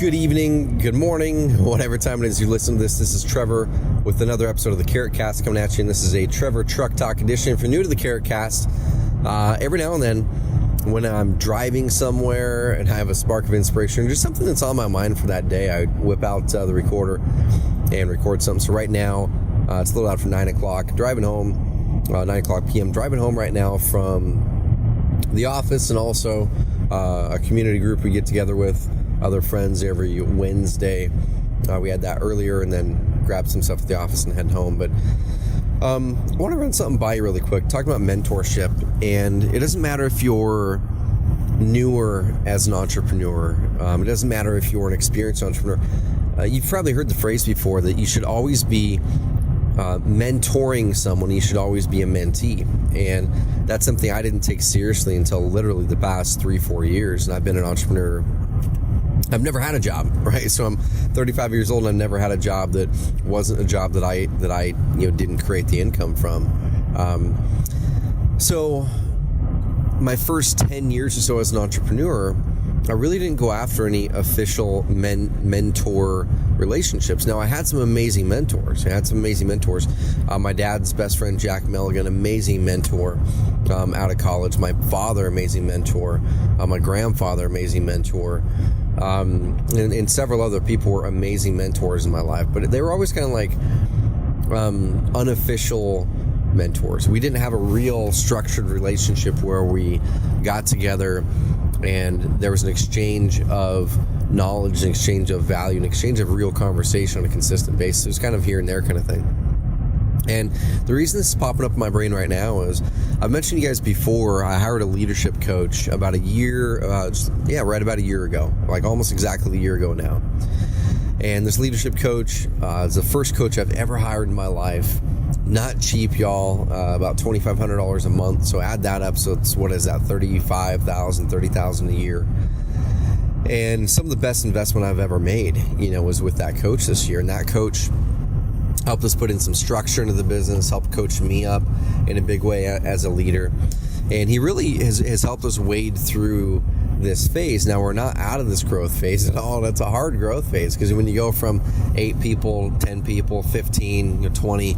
Good evening, good morning, whatever time it is you listen to this. This is Trevor with another episode of the Carrot Cast coming at you, and this is a Trevor Truck Talk edition. If you're new to the Carrot Cast, every now and then when I'm driving somewhere and I have a spark of inspiration, just something that's on my mind for that day, I whip out the recorder and record something. So right now, it's a little after 9 o'clock, driving home, 9 o'clock p.m., driving home right now from the office, and also a community group we get together with other friends every Wednesday. We had that earlier, and then grabbed some stuff at the office and head home. But I want to run something by you really quick, talking about mentorship. And it doesn't matter if you're newer as an entrepreneur. It doesn't matter if you're an experienced entrepreneur. You've probably heard the phrase before that you should always be mentoring someone. You should always be a mentee. And that's something I didn't take seriously until literally the past 3-4 years. And I've been an entrepreneur. I've never had a job, right? So I'm 35 years old and I've never had a job that wasn't a job that I didn't create the income from. So my first 10 years or so as an entrepreneur, I really didn't go after any official mentor relationships. Now, I had some amazing mentors. My dad's best friend, Jack Milligan, amazing mentor out of college. My father, amazing mentor. My grandfather, amazing mentor. And several other people were amazing mentors in my life. But they were always kind of like unofficial mentors. We didn't have a real structured relationship where we got together and there was an exchange of knowledge, an exchange of value, an exchange of real conversation on a consistent basis. It was kind of here and there kind of thing. And the reason this is popping up in my brain right now is I've mentioned to you guys before, I hired a leadership coach about a year, right about a year ago, like almost exactly a year ago now. And this leadership coach is the first coach I've ever hired in my life. Not cheap, y'all, about $2,500 a month. So add that up. So it's, what is that, $35,000, $30,000 a year. And some of the best investment I've ever made, was with that coach this year. And that coach helped us put in some structure into the business, helped coach me up in a big way as a leader. And he really has helped us wade through this phase. Now, we're not out of this growth phase at all. That's a hard growth phase, because when you go from 8 people, 10 people, 15, 20,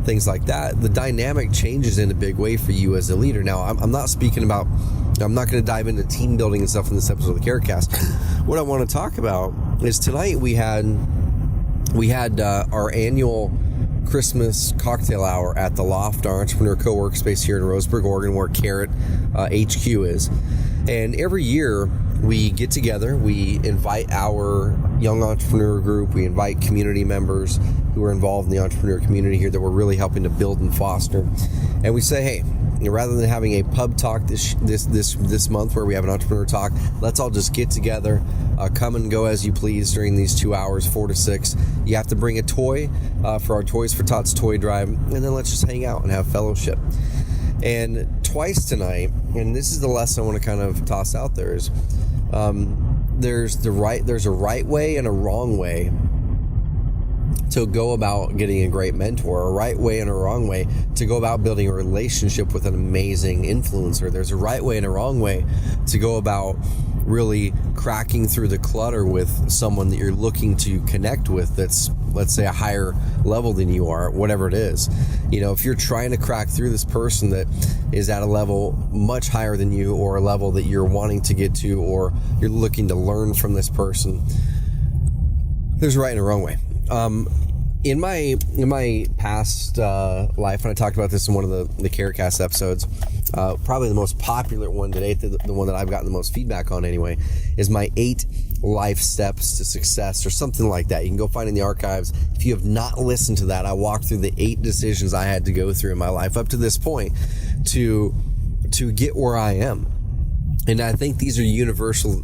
things like that, the dynamic changes in a big way for you as a leader. Now, I'm not going to dive into team building and stuff in this episode of the Carrot Cast. What I want to talk about is tonight we had our annual Christmas cocktail hour at the Loft, our entrepreneur co-work space here in Roseburg, Oregon, where Carrot HQ is. And every year we get together, we invite our young entrepreneur group, we invite community members who are involved in the entrepreneur community here that we're really helping to build and foster. And we say, hey, rather than having a pub talk this month where we have an entrepreneur talk, let's all just get together, come and go as you please during these 2 hours, 4 to 6. You have to bring a toy for our Toys for Tots toy drive, and then let's just hang out and have fellowship. And twice tonight, and this is the lesson I want to kind of toss out there, is there's a right way and a wrong way to go about getting a great mentor, a right way and a wrong way to go about building a relationship with an amazing influencer. There's a right way and a wrong way to go about really cracking through the clutter with someone that you're looking to connect with that's, let's say, a higher level than you are, whatever it is. If you're trying to crack through this person that is at a level much higher than you, or a level that you're wanting to get to, or you're looking to learn from this person, there's a right and a wrong way. In my past life, and I talked about this in one of the Carrot Cast episodes, probably the most popular one today, the one that I've gotten the most feedback on anyway, is my 8 life steps to success, or something like that. You can go find in the archives. If you have not listened to that, I walked through the 8 decisions I had to go through in my life up to this point to get where I am. And I think these are universal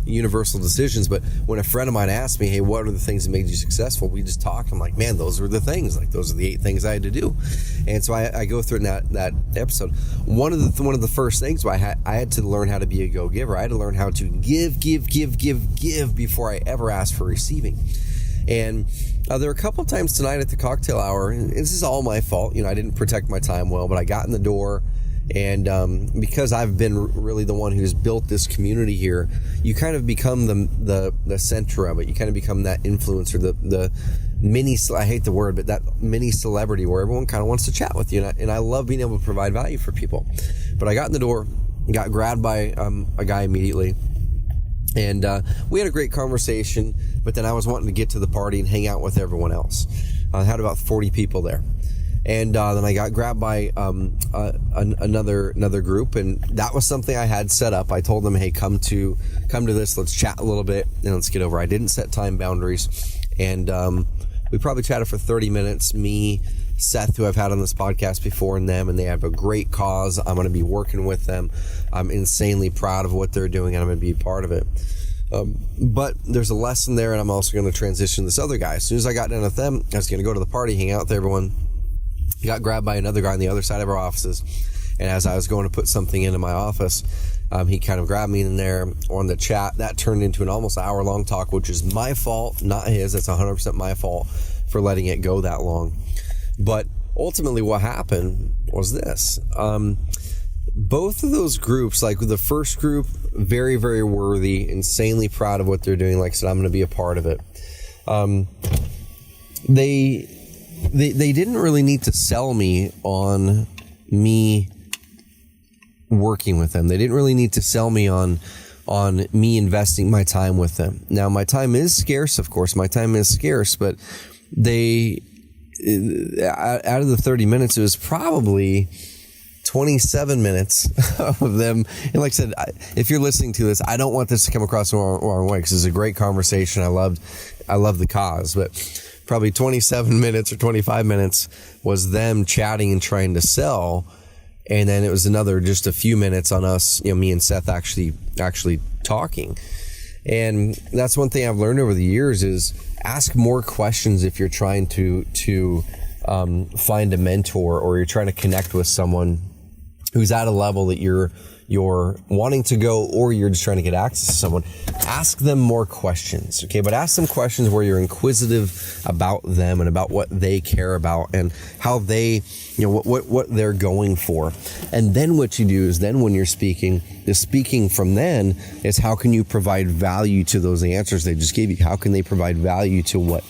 decisions. But when a friend of mine asked me, hey, what are the things that made you successful? We just talk. I'm like, man, those were the things. Like, those are the 8 things I had to do. And so I go through in that episode. One of the first things I had to learn how to be a go-giver. I had to learn how to give before I ever asked for receiving. And there were a couple of times tonight at the cocktail hour, and this is all my fault. I didn't protect my time well, but I got in the door And because I've been really the one who's built this community here, you kind of become the center of it. You kind of become that influencer, the mini, I hate the word, but that mini celebrity where everyone kind of wants to chat with you. And I love being able to provide value for people. But I got in the door, got grabbed by a guy immediately. And we had a great conversation, but then I was wanting to get to the party and hang out with everyone else. I had about 40 people there. And then I got grabbed by another group, and that was something I had set up. I told them, hey, come to this, let's chat a little bit, and let's get over. I didn't set time boundaries, and we probably chatted for 30 minutes, me, Seth, who I've had on this podcast before, and them, and they have a great cause. I'm going to be working with them. I'm insanely proud of what they're doing, and I'm going to be a part of it. But there's a lesson there, and I'm also going to transition this other guy. As soon as I got done with them, I was going to go to the party, hang out with everyone. Got grabbed by another guy on the other side of our offices, and as I was going to put something into my office, he kind of grabbed me in there on the chat. That turned into an almost hour-long talk, which is my fault, not his. That's 100% my fault for letting it go that long. But ultimately what happened was this. Both of those groups, like the first group, very, very worthy, insanely proud of what they're doing. Like I said, I'm going to be a part of it. They didn't really need to sell me on me working with them. They didn't really need to sell me on me investing my time with them. Now, my time is scarce, of course. My time is scarce, but out of the 30 minutes, it was probably 27 minutes of them. And like I said, if you're listening to this, I don't want this to come across the wrong way, because it's a great conversation. I love the cause, but probably 27 minutes or 25 minutes was them chatting and trying to sell. And then it was another just a few minutes on us, me and Seth actually talking. And that's one thing I've learned over the years is ask more questions if you're trying to find a mentor, or you're trying to connect with someone who's at a level that you're wanting to go, or you're just trying to get access to someone. Ask them more questions, okay? But ask them questions where you're inquisitive about them and about what they care about and how they, what they're going for. And then what you do is then when you're speaking, the speaking from then is how can you provide value to those answers they just gave you? How can they provide value to what,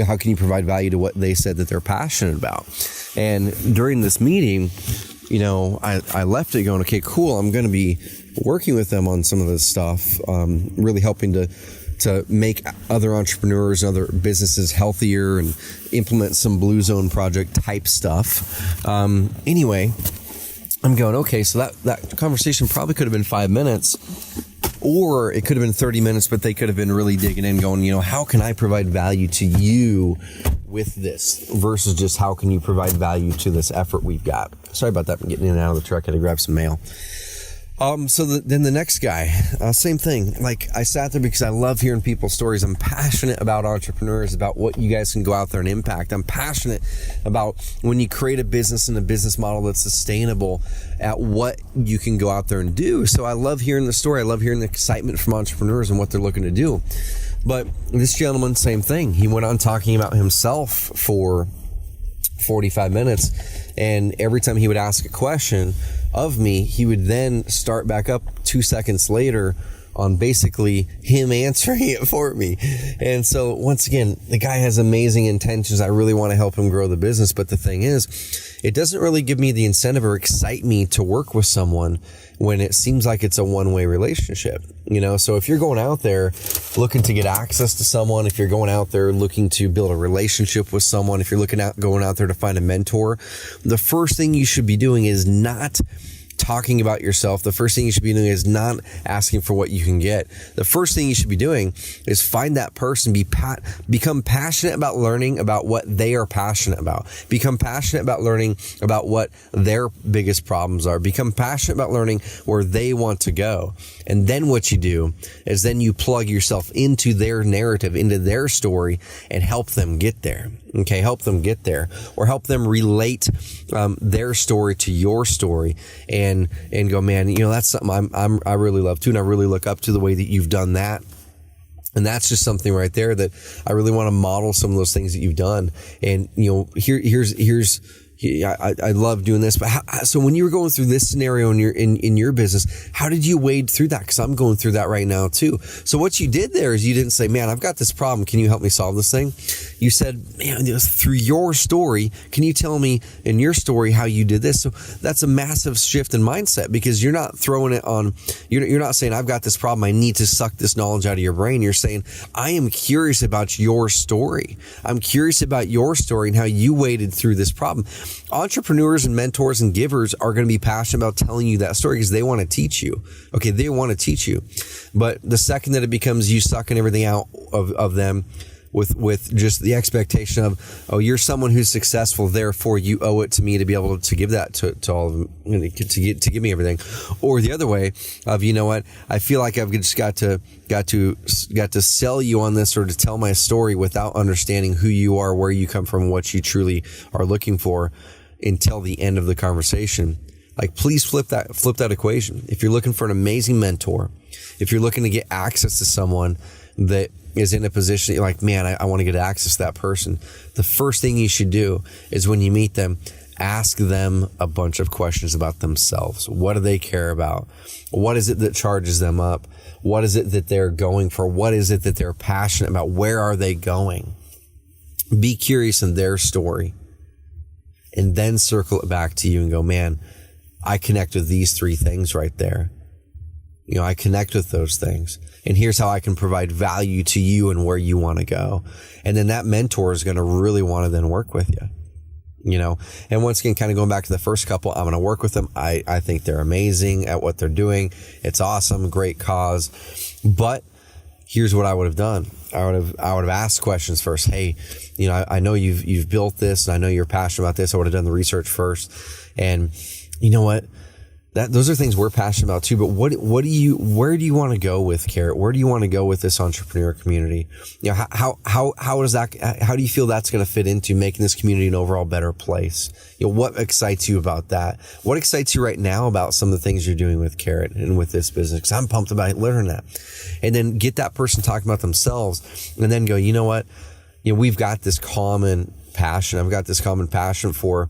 how can you provide value to what they said that they're passionate about? And during this meeting, I left it going, okay, cool. I'm going to be working with them on some of this stuff, really helping to make other entrepreneurs and other businesses healthier and implement some Blue Zone project type stuff. Anyway, I'm going, okay, so that conversation probably could have been 5 minutes, or it could have been 30 minutes, but they could have been really digging in going, how can I provide value to you with this versus just how can you provide value to this effort we've got. Sorry about that. I'm getting in and out of the truck. I had to grab some mail. Then the next guy, same thing. Like I sat there because I love hearing people's stories. I'm passionate about entrepreneurs, about what you guys can go out there and impact. I'm passionate about when you create a business and a business model that's sustainable at what you can go out there and do. So I love hearing the story. I love hearing the excitement from entrepreneurs and what they're looking to do. But this gentleman, same thing. He went on talking about himself for 45 minutes. And every time he would ask a question of me, he would then start back up 2 seconds later on basically him answering it for me. And so once again, the guy has amazing intentions. I really want to help him grow the business. But the thing is, it doesn't really give me the incentive or excite me to work with someone when it seems like it's a one-way relationship. So if you're going out there looking to get access to someone, if you're going out there looking to build a relationship with someone, if you're going out there to find a mentor, the first thing you should be doing is not talking about yourself. The first thing you should be doing is not asking for what you can get. The first thing you should be doing is find that person, become passionate about learning about what they are passionate about. Become passionate about learning about what their biggest problems are. Become passionate about learning where they want to go. And then what you do is then you plug yourself into their narrative, into their story, and help them get there. Okay, help them get there, or help them relate their story to your story, and go, man, that's something I really love too, and I really look up to the way that you've done that. And that's just something right there that I really want to model some of those things that you've done. And here's I love doing this, but so when you were going through this scenario in your business, how did you wade through that? Because I'm going through that right now too. So what you did there is you didn't say, man, I've got this problem. Can you help me solve this thing? You said, man, through your story, can you tell me in your story how you did this? So that's a massive shift in mindset, because you're not throwing it on, you're not saying, I've got this problem, I need to suck this knowledge out of your brain. You're saying, I am curious about your story. I'm curious about your story and how you waded through this problem. Entrepreneurs and mentors and givers are going to be passionate about telling you that story because they want to teach you. Okay, they want to teach you. But the second that it becomes you sucking everything out of them with just the expectation of, oh, you're someone who's successful, therefore you owe it to me to be able to give that to all of them, to give me everything. Or the other way of, you know what, I feel like I've just got to sell you on this, or to tell my story without understanding who you are, where you come from, what you truly are looking for until the end of the conversation. Like, please flip that equation. If you're looking for an amazing mentor, if you're looking to get access to someone that is in a position that you're like, man, I want to get access to that person, the first thing you should do is when you meet them, ask them a bunch of questions about themselves. What do they care about? What is it that charges them up? What is it that they're going for? What is it that they're passionate about? Where are they going? Be curious in their story, and then circle it back to you and go, man, I connect with these three things right there. I connect with those things. And here's how I can provide value to you and where you want to go. And then that mentor is going to really want to then work with you. And once again, kind of going back to the first couple, I'm going to work with them. I think they're amazing at what they're doing. It's awesome. Great cause. But here's what I would have done. I would have asked questions first. Hey, I know you've built this, and I know you're passionate about this. I would have done the research first. And you know what? Those are things we're passionate about too. But where do you want to go with Carrot? Where do you want to go with this entrepreneur community? How do you feel that's going to fit into making this community an overall better place? What excites you about that? What excites you right now about some of the things you're doing with Carrot and with this business? Because I'm pumped about learning that. And then get that person talking about themselves, and then go, you know what? We've got this common passion. I've got this common passion for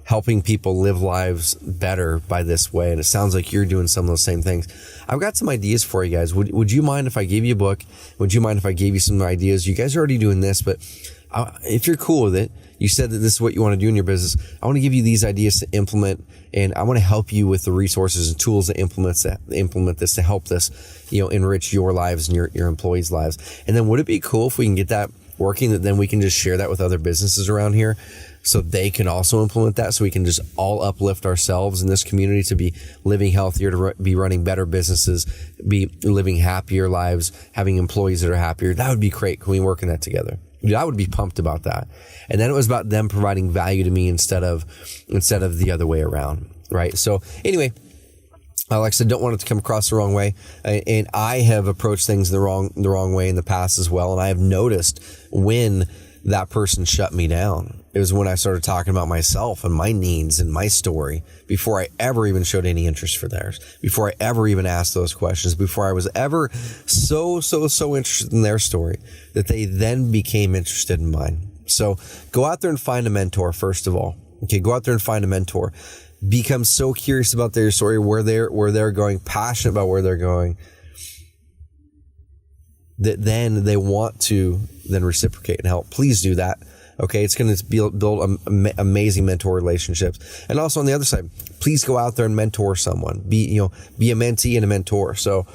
helping people live lives better by this way. And it sounds like you're doing some of those same things. I've got some ideas for you guys. Would you mind if I gave you a book? Would you mind if I gave you some ideas? You guys are already doing this, but if you're cool with it, you said that this is what you want to do in your business. I want to give you these ideas to implement, and I want to help you with the resources and tools to implement this, to help this, enrich your lives and your employees' lives. And then would it be cool if we can get that working, that then we can just share that with other businesses around here, so they can also implement that, so we can just all uplift ourselves in this community to be living healthier, to be running better businesses, be living happier lives, having employees that are happier. That would be great. Can we work on that together? Dude, I would be pumped about that. And then it was about them providing value to me instead of the other way around, right? So anyway, like I said, don't want it to come across the wrong way. And I have approached things the wrong way in the past as well. And I have noticed when that person shut me down. It was when I started talking about myself and my needs and my story before I ever even showed any interest for theirs, before I ever even asked those questions, before I was ever so interested in their story, that they then became interested in mine. So go out there and find a mentor, first of all. Okay, go out there and find a mentor. Become so curious about their story, where they're going, passionate about where they're going, that then they want to then reciprocate and help. Please do that. Okay, it's going to build amazing mentor relationships. And also on the other side, please go out there and mentor someone. Be a mentee and a mentor. So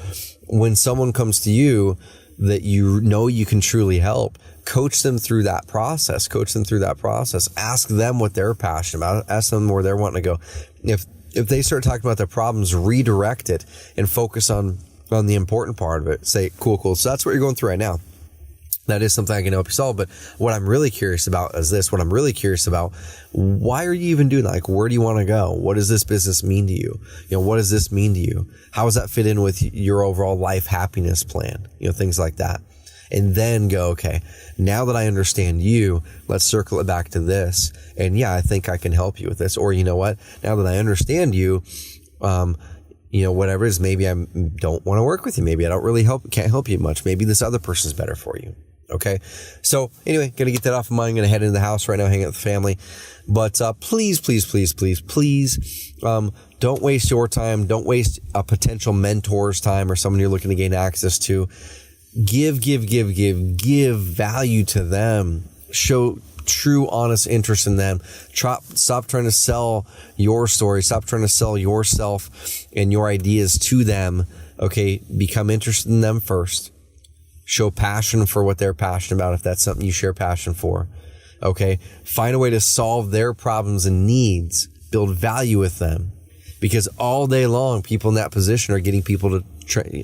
when someone comes to you that you can truly help, coach them through that process. Ask them what they're passionate about. Ask them where they're wanting to go. If they start talking about their problems, redirect it and focus on the important part of it. Say, cool. So that's what you're going through right now. That is something I can help you solve. But what I'm really curious about is this. What I'm really curious about, why are you even doing that? Like, where do you want to go? What does this business mean to you? What does this mean to you? How does that fit in with your overall life happiness plan? Things like that. And then go, okay, now that I understand you, let's circle it back to this. And yeah, I think I can help you with this. Or you know what? Now that I understand you, whatever it is, maybe I don't want to work with you. Maybe I don't really can't help you much. Maybe this other person's better for you. Okay. So anyway, going to get that off of mind. I'm going to head into the house right now, hang out with the family. But please, don't waste your time. Don't waste a potential mentor's time or someone you're looking to gain access to. Give value to them. Show true, honest interest in them. Stop trying to sell your story. Stop trying to sell yourself and your ideas to them. Okay. Become interested in them first. Show passion for what they're passionate about if that's something you share passion for. Okay. Find a way to solve their problems and needs. Build value with them. Because all day long, people in that position are getting people are trying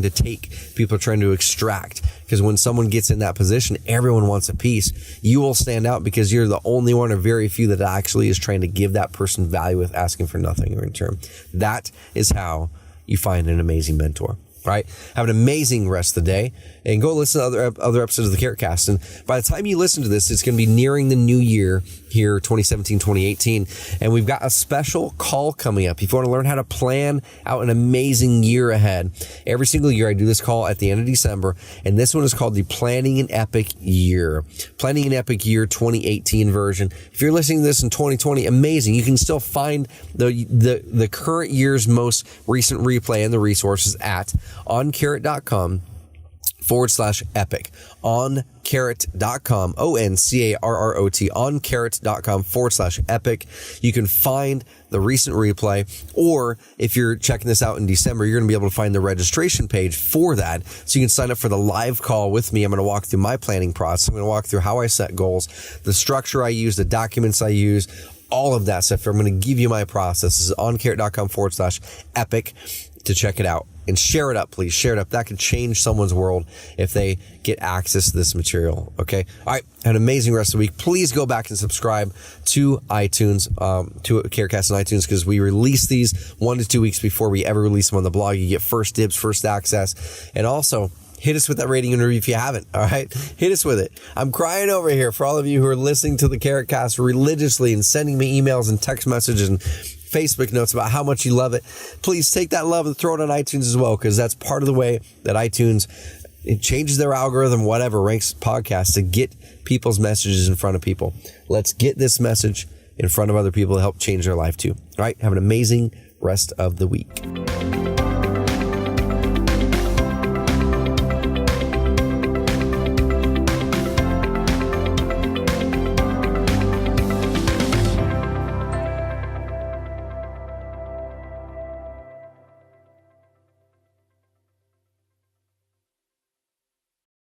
to take, people are trying to extract. Because when someone gets in that position, everyone wants a piece. You will stand out because you're the only one or very few that actually is trying to give that person value with asking for nothing in return. That is how you find an amazing mentor. All right. Have an amazing rest of the day and go listen to other episodes of the Carrot Cast. And by the time you listen to this, it's going to be nearing the new year here, 2017, 2018. And we've got a special call coming up. If you want to learn how to plan out an amazing year ahead, every single year I do this call at the end of December. And this one is called the Planning an Epic Year. Planning an Epic Year 2018 version. If you're listening to this in 2020, amazing. You can still find the current year's most recent replay and the resources at oncarrot.com/epic. Oncarrot.com, ONCARROT, oncarrot.com/epic. You can find the recent replay, or if you're checking this out in December, you're going to be able to find the registration page for that. So you can sign up for the live call with me. I'm going to walk through my planning process. I'm going to walk through how I set goals, the structure I use, the documents I use, all of that stuff. I'm going to give you my process. This is oncarrot.com/epic to check it out. And share it up, please. Share it up. That could change someone's world if they get access to this material. Okay. All right. Have an amazing rest of the week. Please go back and subscribe to iTunes, to Carrotcast on iTunes, because we release these 1 to 2 weeks before we ever release them on the blog. You get first dibs, first access. And also, hit us with that rating and review if you haven't. All right. Hit us with it. I'm crying over here for all of you who are listening to the Carrotcast religiously and sending me emails and text messages and Facebook notes about how much you love it. Please take that love and throw it on iTunes as well, because that's part of the way that iTunes, it changes their algorithm, whatever, ranks podcasts to get people's messages in front of people. Let's get this message in front of other people to help change their life too. All right. Have an amazing rest of the week.